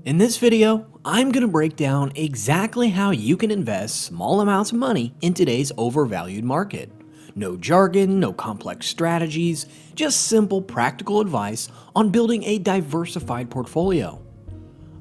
In this video, I'm going to break down exactly how you can invest small amounts of money in today's overvalued market. No jargon, no complex strategies, just simple practical advice on building a diversified portfolio.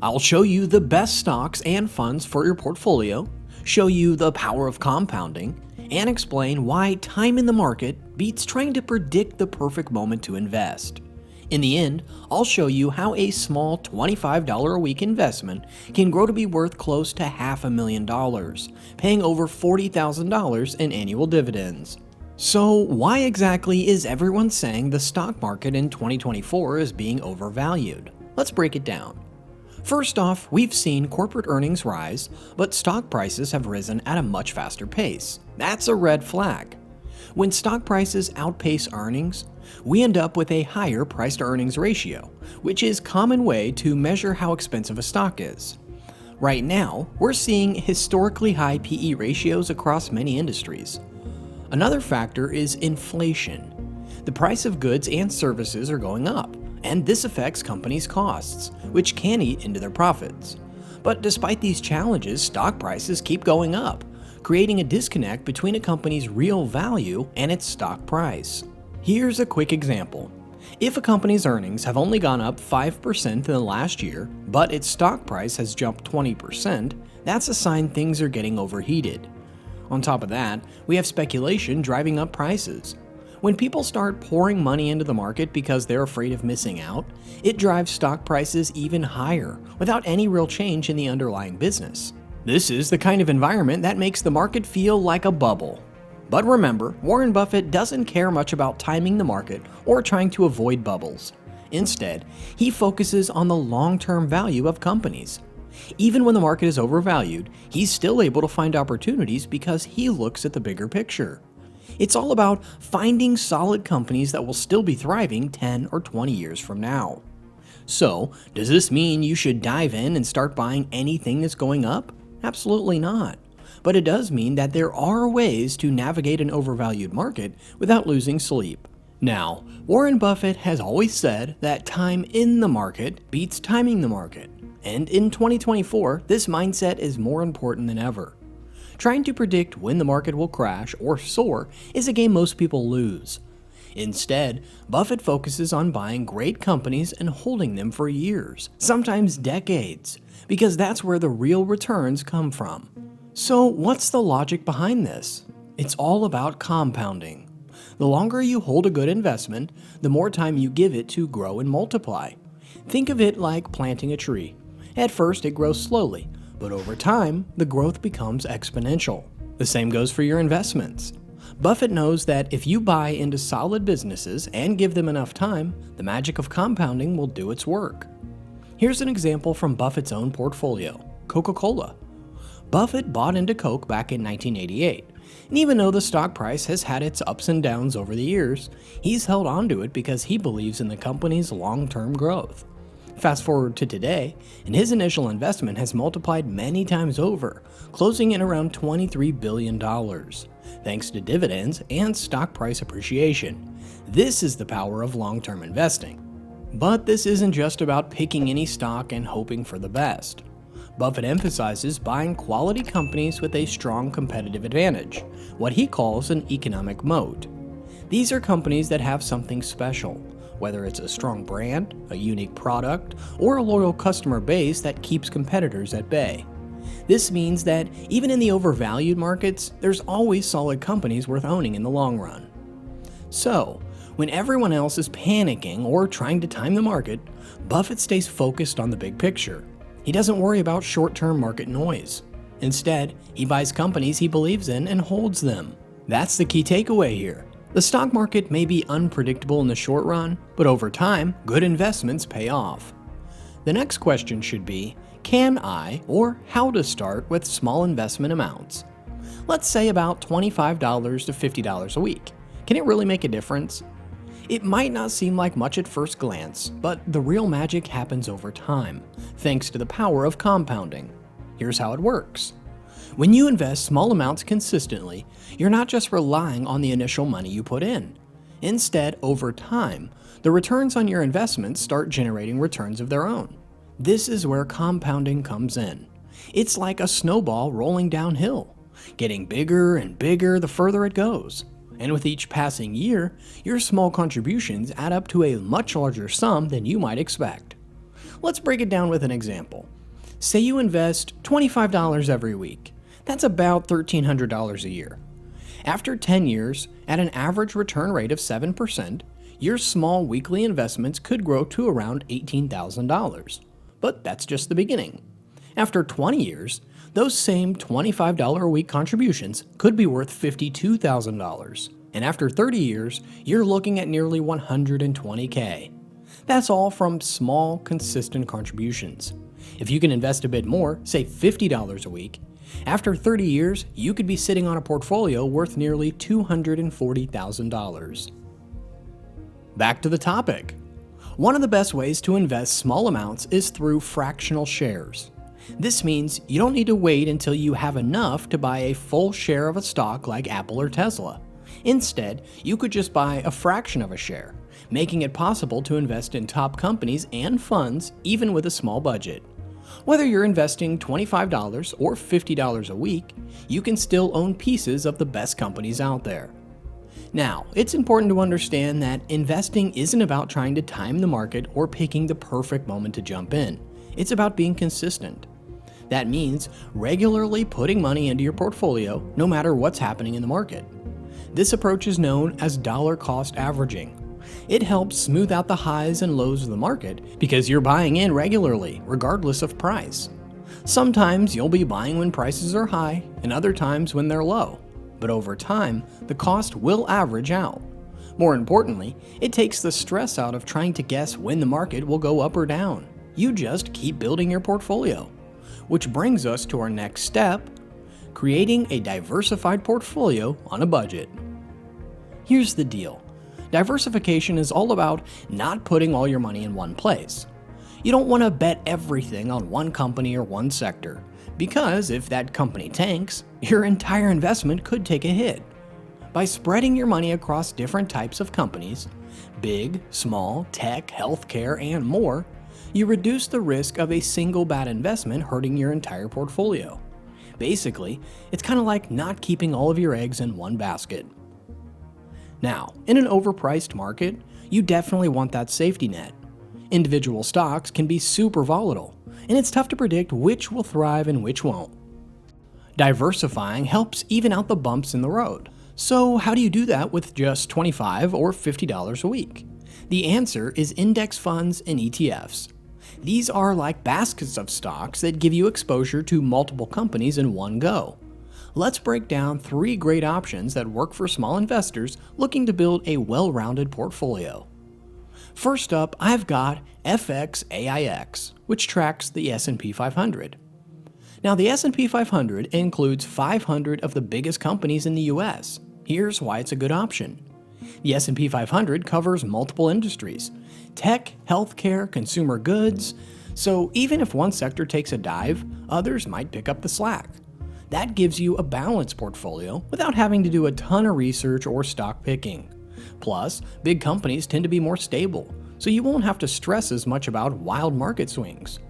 I'll show you the best stocks and funds for your portfolio, show you the power of compounding, and explain why time in the market beats trying to predict the perfect moment to invest. In the end, I'll show you how a small $25 a week investment can grow to be worth close to $500,000, paying over $40,000 in annual dividends. So why exactly is everyone saying the stock market in 2024 is being overvalued? Let's break it down. First off, we've seen corporate earnings rise, but stock prices have risen at a much faster pace. That's a red flag. When stock prices outpace earnings, we end up with a higher price-to-earnings ratio, which is a common way to measure how expensive a stock is. Right now, we're seeing historically high PE ratios across many industries. Another factor is inflation. The price of goods and services are going up, and this affects companies' costs, which can eat into their profits. But despite these challenges, stock prices keep going up, creating a disconnect between a company's real value and its stock price. Here's a quick example. If a company's earnings have only gone up 5% in the last year, but its stock price has jumped 20%, that's a sign things are getting overheated. On top of that, we have speculation driving up prices. When people start pouring money into the market because they're afraid of missing out, it drives stock prices even higher without any real change in the underlying business. This is the kind of environment that makes the market feel like a bubble. But remember, Warren Buffett doesn't care much about timing the market or trying to avoid bubbles. Instead, he focuses on the long-term value of companies. Even when the market is overvalued, he's still able to find opportunities because he looks at the bigger picture. It's all about finding solid companies that will still be thriving 10 or 20 years from now. So, does this mean you should dive in and start buying anything that's going up? Absolutely not. But it does mean that there are ways to navigate an overvalued market without losing sleep. Now, Warren Buffett has always said that time in the market beats timing the market. And in 2024, this mindset is more important than ever. Trying to predict when the market will crash or soar is a game most people lose. Instead, Buffett focuses on buying great companies and holding them for years, sometimes decades, because that's where the real returns come from. So what's the logic behind this? It's all about compounding. The longer you hold a good investment, the more time you give it to grow and multiply. Think of it like planting a tree. At first it grows slowly, but over time, the growth becomes exponential. The same goes for your investments. Buffett knows that if you buy into solid businesses and give them enough time, the magic of compounding will do its work. Here's an example from Buffett's own portfolio, Coca-Cola. Buffett bought into Coke back in 1988, and even though the stock price has had its ups and downs over the years, he's held onto it because he believes in the company's long-term growth. Fast forward to today, and his initial investment has multiplied many times over, closing in around $23 billion, thanks to dividends and stock price appreciation. This is the power of long-term investing. But this isn't just about picking any stock and hoping for the best. Buffett emphasizes buying quality companies with a strong competitive advantage, what he calls an economic moat. These are companies that have something special, whether it's a strong brand, a unique product, or a loyal customer base that keeps competitors at bay. This means that even in the overvalued markets, there's always solid companies worth owning in the long run. So, when everyone else is panicking or trying to time the market, Buffett stays focused on the big picture. He doesn't worry about short-term market noise. Instead, he buys companies he believes in and holds them. That's the key takeaway here. The stock market may be unpredictable in the short run, but over time, good investments pay off. The next question should be, can I or how to start with small investment amounts? Let's say about $25 to $50 a week. Can it really make a difference? It might not seem like much at first glance, but the real magic happens over time, thanks to the power of compounding. Here's how it works. When you invest small amounts consistently, you're not just relying on the initial money you put in. Instead, over time, the returns on your investments start generating returns of their own. This is where compounding comes in. It's like a snowball rolling downhill, getting bigger and bigger the further it goes. And with each passing year, your small contributions add up to a much larger sum than you might expect. Let's break it down with an example. Say you invest $25 every week. That's about $1,300 a year. After 10 years, at an average return rate of 7%, your small weekly investments could grow to around $18,000. But that's just the beginning. After 20 years, those same $25 a week contributions could be worth $52,000. And after 30 years, you're looking at nearly $120K. That's all from small, consistent contributions. If you can invest a bit more, say $50 a week, after 30 years, you could be sitting on a portfolio worth nearly $240,000. Back to the topic. One of the best ways to invest small amounts is through fractional shares. This means you don't need to wait until you have enough to buy a full share of a stock like Apple or Tesla. Instead, you could just buy a fraction of a share, making it possible to invest in top companies and funds even with a small budget. Whether you're investing $25 or $50 a week, you can still own pieces of the best companies out there. Now, it's important to understand that investing isn't about trying to time the market or picking the perfect moment to jump in. It's about being consistent. That means regularly putting money into your portfolio no matter what's happening in the market. This approach is known as dollar cost averaging. It helps smooth out the highs and lows of the market because you're buying in regularly, regardless of price. Sometimes you'll be buying when prices are high and other times when they're low. But over time, the cost will average out. More importantly, it takes the stress out of trying to guess when the market will go up or down. You just keep building your portfolio. Which brings us to our next step, creating a diversified portfolio on a budget. Here's the deal. Diversification is all about not putting all your money in one place. You don't want to bet everything on one company or one sector, because if that company tanks, your entire investment could take a hit. By spreading your money across different types of companies, big, small, tech, healthcare, and more, you reduce the risk of a single bad investment hurting your entire portfolio. Basically, it's kind of like not keeping all of your eggs in one basket. Now, in an overpriced market, you definitely want that safety net. Individual stocks can be super volatile, and it's tough to predict which will thrive and which won't. Diversifying helps even out the bumps in the road. So how do you do that with just $25 or $50 a week? The answer is index funds and ETFs. These are like baskets of stocks that give you exposure to multiple companies in one go. Let's break down 3 great options that work for small investors looking to build a well-rounded portfolio. First up, I've got FXAIX, which tracks the S&P 500. Now, the S&P 500 includes 500 of the biggest companies in the US. Here's why it's a good option. The S&P 500 covers multiple industries: tech, healthcare, consumer goods. So even if one sector takes a dive, others might pick up the slack. That gives you a balanced portfolio without having to do a ton of research or stock picking. Plus, big companies tend to be more stable, so you won't have to stress as much about wild market swings.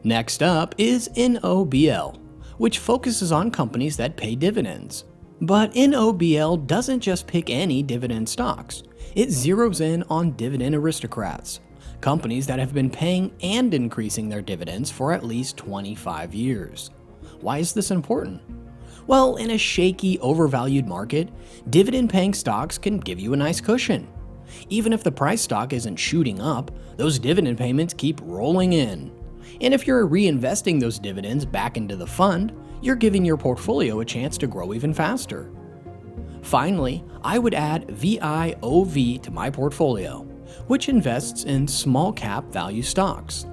Next up is NOBL, which focuses on companies that pay dividends. But NOBL doesn't just pick any dividend stocks. It zeroes in on dividend aristocrats, companies that have been paying and increasing their dividends for at least 25 years. Why is this important? Well, in a shaky, overvalued market, dividend-paying stocks can give you a nice cushion. Even if the price stock isn't shooting up, those dividend payments keep rolling in. And if you're reinvesting those dividends back into the fund, you're giving your portfolio a chance to grow even faster. Finally, I would add VIOV to my portfolio, which invests in small cap value stocks.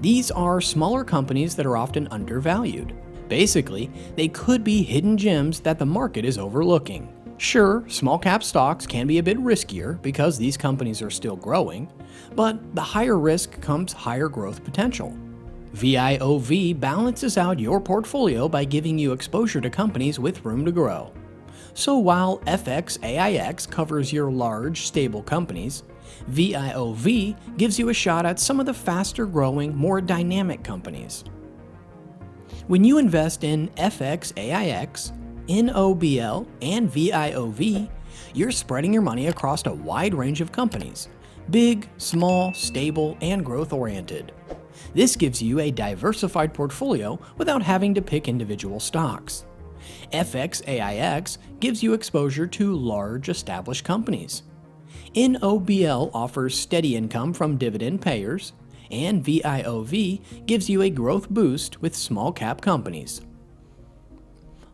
These are smaller companies that are often undervalued. Basically, they could be hidden gems that the market is overlooking. Sure, small cap stocks can be a bit riskier because these companies are still growing, but the higher risk comes higher growth potential. VIOV balances out your portfolio by giving you exposure to companies with room to grow. So while FXAIX covers your large, stable companies, VIOV gives you a shot at some of the faster growing, more dynamic companies. When you invest in FXAIX, NOBL, and VIOV, you're spreading your money across a wide range of companies: big, small, stable, and growth-oriented. This gives you a diversified portfolio without having to pick individual stocks. FXAIX gives you exposure to large, established companies. NOBL offers steady income from dividend payers, and VIOV gives you a growth boost with small-cap companies.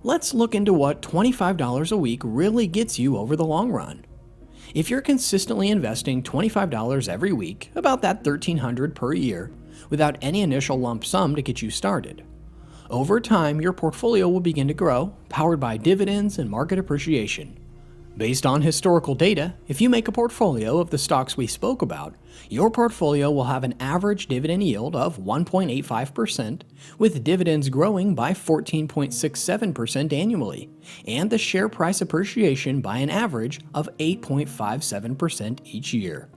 Let's look into what $25 a week really gets you over the long run. If you're consistently investing $25 every week, about that $1,300 per year, without any initial lump sum to get you started, over time your portfolio will begin to grow, powered by dividends and market appreciation. Based on historical data, if you make a portfolio of the stocks we spoke about, your portfolio will have an average dividend yield of 1.85%, with dividends growing by 14.67% annually, and the share price appreciation by an average of 8.57% each year.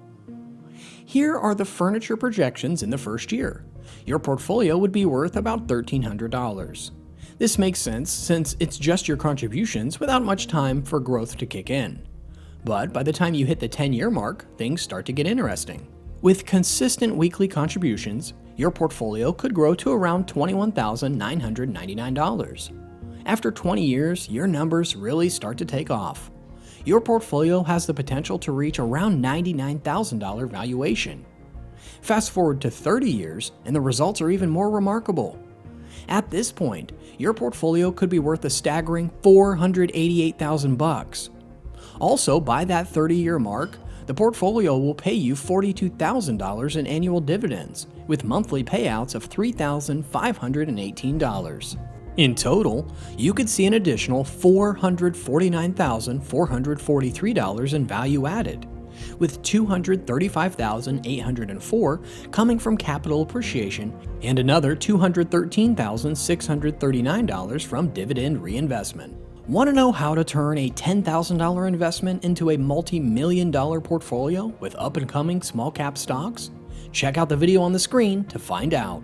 Here are the furniture projections in the first year. Your portfolio would be worth about $1,300. This makes sense since it's just your contributions without much time for growth to kick in. But by the time you hit the 10-year mark, things start to get interesting. With consistent weekly contributions, your portfolio could grow to around $21,999. After 20 years, your numbers really start to take off. Your portfolio has the potential to reach around $99,000 valuation. Fast forward to 30 years, and the results are even more remarkable. At this point, your portfolio could be worth a staggering $488,000. Also, by that 30-year mark, the portfolio will pay you $42,000 in annual dividends, with monthly payouts of $3,518. In total, you could see an additional $449,443 in value added, with $235,804 coming from capital appreciation and another $213,639 from dividend reinvestment. Want to know how to turn a $10,000 investment into a multi-million-dollar portfolio with up-and-coming small-cap stocks? Check out the video on the screen to find out.